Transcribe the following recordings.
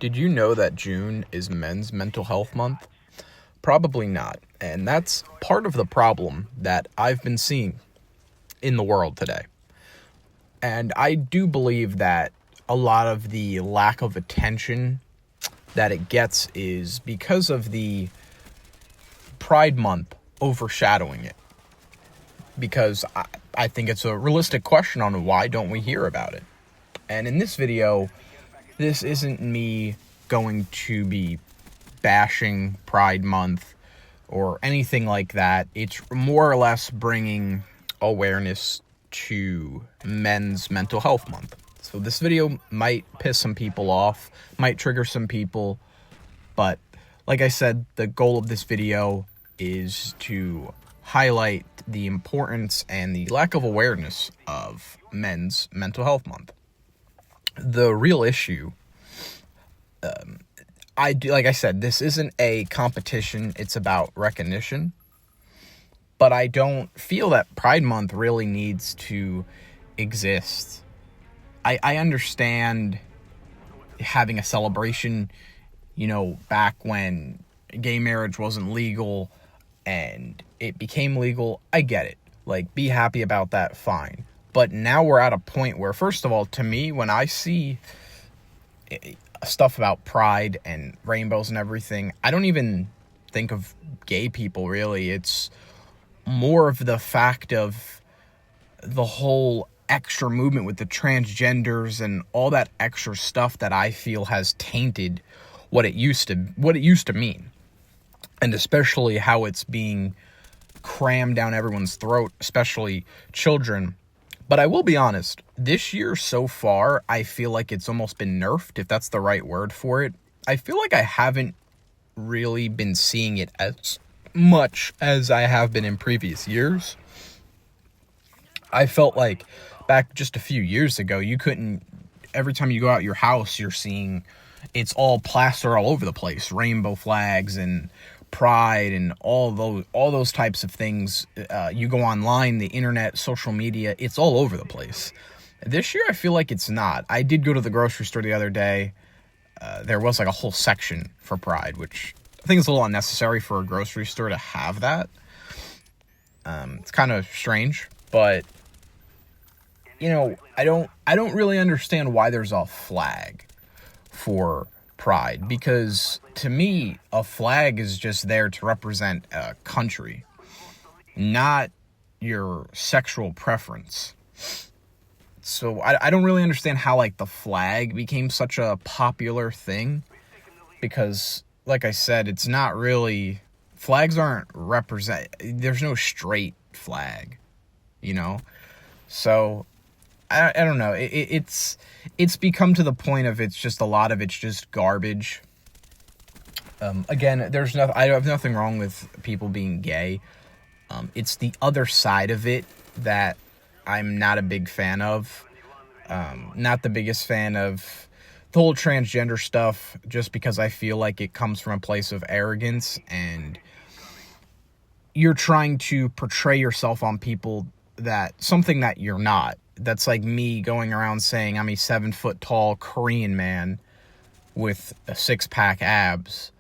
Did you know that June is Men's Mental Health Month? Probably not. And that's part of the problem that I've been seeing in the world today. And I do believe that a lot of the lack of attention that it gets is because of the Pride Month overshadowing it. Because I think it's a realistic question on why don't we hear about it. And in this video, this isn't me going to be bashing Pride Month or anything like that. It's more or less bringing awareness to Men's Mental Health Month. So this video might piss some people off, might trigger some people, but like I said, the goal of this video is to highlight the importance and the lack of awareness of Men's Mental Health Month. The real issue, like I said, this isn't a competition, it's about recognition. But I don't feel that Pride Month really needs to exist. I understand having a celebration, back when gay marriage wasn't legal and it became legal. I get it. Like, be happy about that, fine. But now we're at a point where, first of all, to me, when I see stuff about pride and rainbows and everything, I don't even think of gay people, really. It's more of the fact of the whole extra movement with the transgenders and all that extra stuff that I feel has tainted what it used to mean. And especially how it's being crammed down everyone's throat, especially children. But I will be honest, this year so far, I feel like it's almost been nerfed, if that's the right word for it. I feel like I haven't really been seeing it as much as I have been in previous years. I felt like back just a few years ago, every time you go out your house, you're seeing it's all plaster all over the place, rainbow flags and pride and all those types of things. You go online, the internet, social media, it's all over the place. This year, I feel like it's not. I did go to the grocery store the other day. There was like a whole section for pride, which I think is a little unnecessary for a grocery store to have that. It's kind of strange, but I don't really understand why there's a flag for pride, because to me, a flag is just there to represent a country, not your sexual preference. So I don't really understand how, like, the flag became such a popular thing, because, like I said, it's not really, flags aren't there's no straight flag, So I don't know. It's become to the point of it's just a lot of it's just garbage. Again, I have nothing wrong with people being gay. It's the other side of it that I'm not a big fan of. Not the biggest fan of the whole transgender stuff, just because I feel like it comes from a place of arrogance and you're trying to portray yourself on people something that you're not. That's like me going around saying I'm a 7-foot tall Korean man with a 6-pack abs,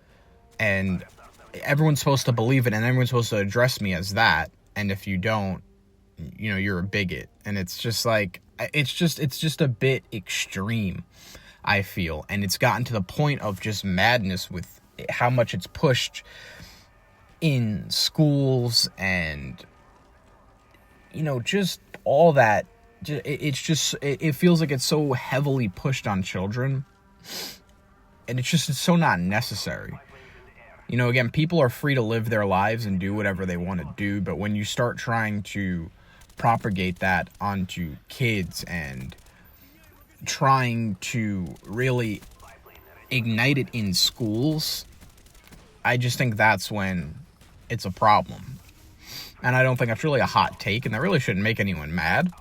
and everyone's supposed to believe it, and everyone's supposed to address me as that. And if you don't, you're a bigot. And it's just like, it's just a bit extreme, I feel. And it's gotten to the point of just madness with how much it's pushed in schools and, just all that. It feels like it's so heavily pushed on children, and it's so not necessary. Again, people are free to live their lives and do whatever they want to do, but when you start trying to propagate that onto kids and trying to really ignite it in schools, I just think that's when it's a problem. And I don't think that's really a hot take, and that really shouldn't make anyone mad.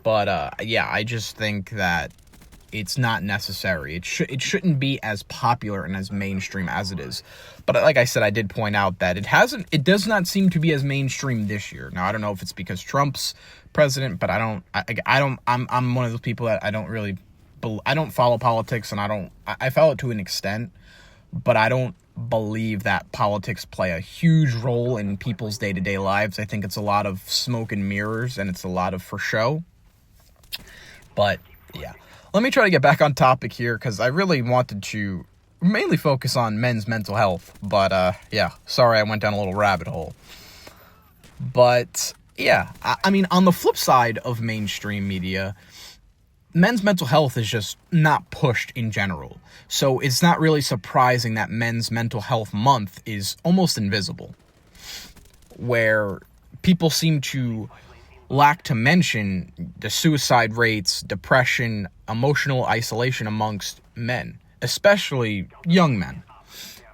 I just think that it's not necessary. It shouldn't be as popular and as mainstream as it is. But like I said, I did point out that it does not seem to be as mainstream this year. Now, I don't know if it's because Trump's president, but I'm one of those people that I don't really I don't follow politics, and I follow it to an extent, but I don't believe that politics play a huge role in people's day-to-day lives. I think it's a lot of smoke and mirrors, and it's a lot of for show. But yeah, let me try to get back on topic here, because I really wanted to mainly focus on men's mental health. But yeah, sorry I went down a little rabbit hole. But yeah, I mean, on the flip side of mainstream media, men's mental health is just not pushed in general. So it's not really surprising that Men's Mental Health Month is almost invisible, where people seem to lack to mention the suicide rates, depression, emotional isolation amongst men, especially young men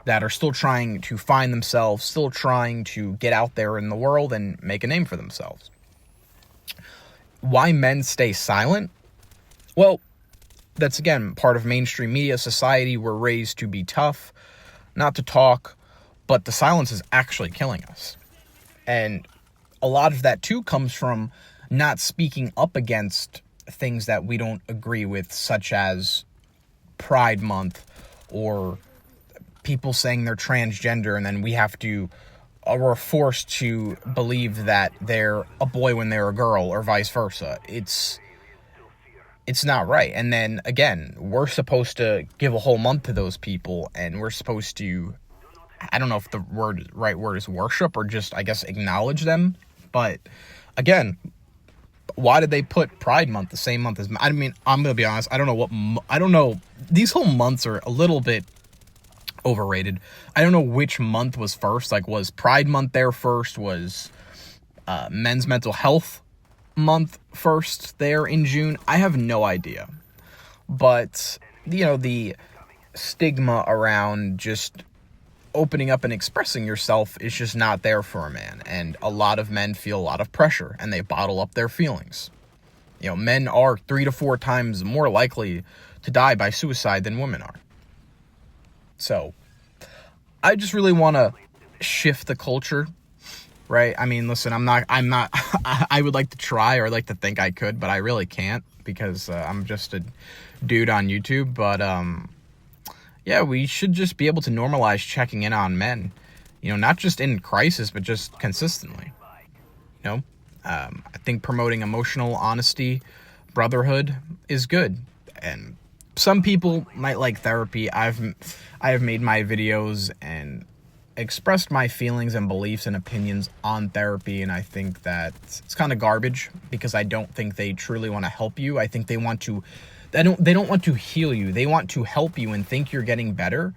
that are still trying to find themselves, still trying to get out there in the world and make a name for themselves. Why men stay silent? Well, that's, again, part of mainstream media society. We're raised to be tough, not to talk, but the silence is actually killing us. And a lot of that, too, comes from not speaking up against things that we don't agree with, such as Pride Month, or people saying they're transgender, and then we're forced to believe that they're a boy when they're a girl, or vice versa. It's not right. And then, again, we're supposed to give a whole month to those people, and we're supposed to, I don't know if the right word is worship, or just, I guess, acknowledge them. But, again, why did they put Pride Month the same month as, I mean, I'm going to be honest, I don't know, these whole months are a little bit overrated. I don't know which month was first. Like, was Pride Month there first? Was Men's Mental Health Month first there in June? I have no idea. But, you know, the stigma around just opening up and expressing yourself is just not there for a man. And a lot of men feel a lot of pressure, and they bottle up their feelings. You know, men are 3 to 4 times more likely to die by suicide than women are. So, I just really want to shift the culture, right? I mean, listen, I'm not, I would like to try, or I'd like to think I could, but I really can't, because I'm just a dude on YouTube. But, yeah, we should just be able to normalize checking in on men, you know, not just in crisis, but just consistently, you know? I think promoting emotional honesty, brotherhood is good. And some people might like therapy. I have made my videos and expressed my feelings and beliefs and opinions on therapy, and I think that it's kind of garbage, because I don't think they truly want to help you. I think they don't want to heal you. They want to help you and think you're getting better.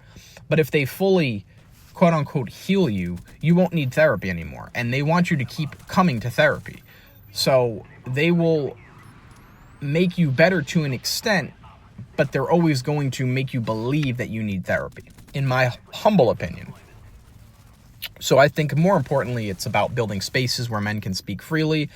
But if they fully, quote unquote, heal you, you won't need therapy anymore. And they want you to keep coming to therapy. So they will make you better to an extent, but they're always going to make you believe that you need therapy, in my humble opinion. So I think, more importantly, it's about building spaces where men can speak freely,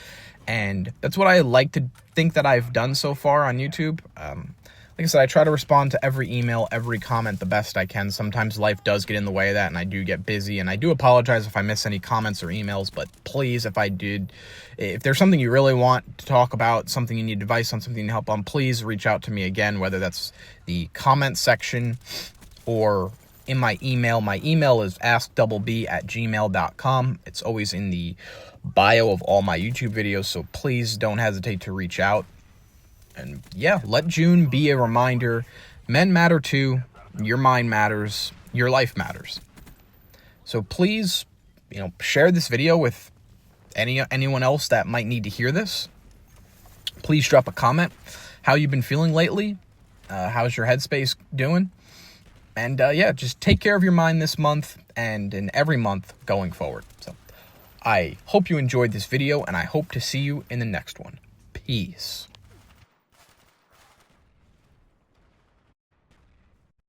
and that's what I like to think that I've done so far on YouTube. Like I said, I try to respond to every email, every comment the best I can. Sometimes life does get in the way of that, and I do get busy, and I do apologize if I miss any comments or emails, but please, if there's something you really want to talk about, something you need advice on, something you need help on, please reach out to me again, whether that's the comment section or in my email. My email is askdoubleb@gmail.com. It's always in the bio of all my YouTube videos, so please don't hesitate to reach out. And yeah, let June be a reminder. Men matter too. Your mind matters. Your life matters. So please, you know, share this video with anyone else that might need to hear this. Please drop a comment. How you been feeling lately? How's your headspace doing? And yeah, just take care of your mind this month and in every month going forward. So I hope you enjoyed this video, and I hope to see you in the next one. Peace.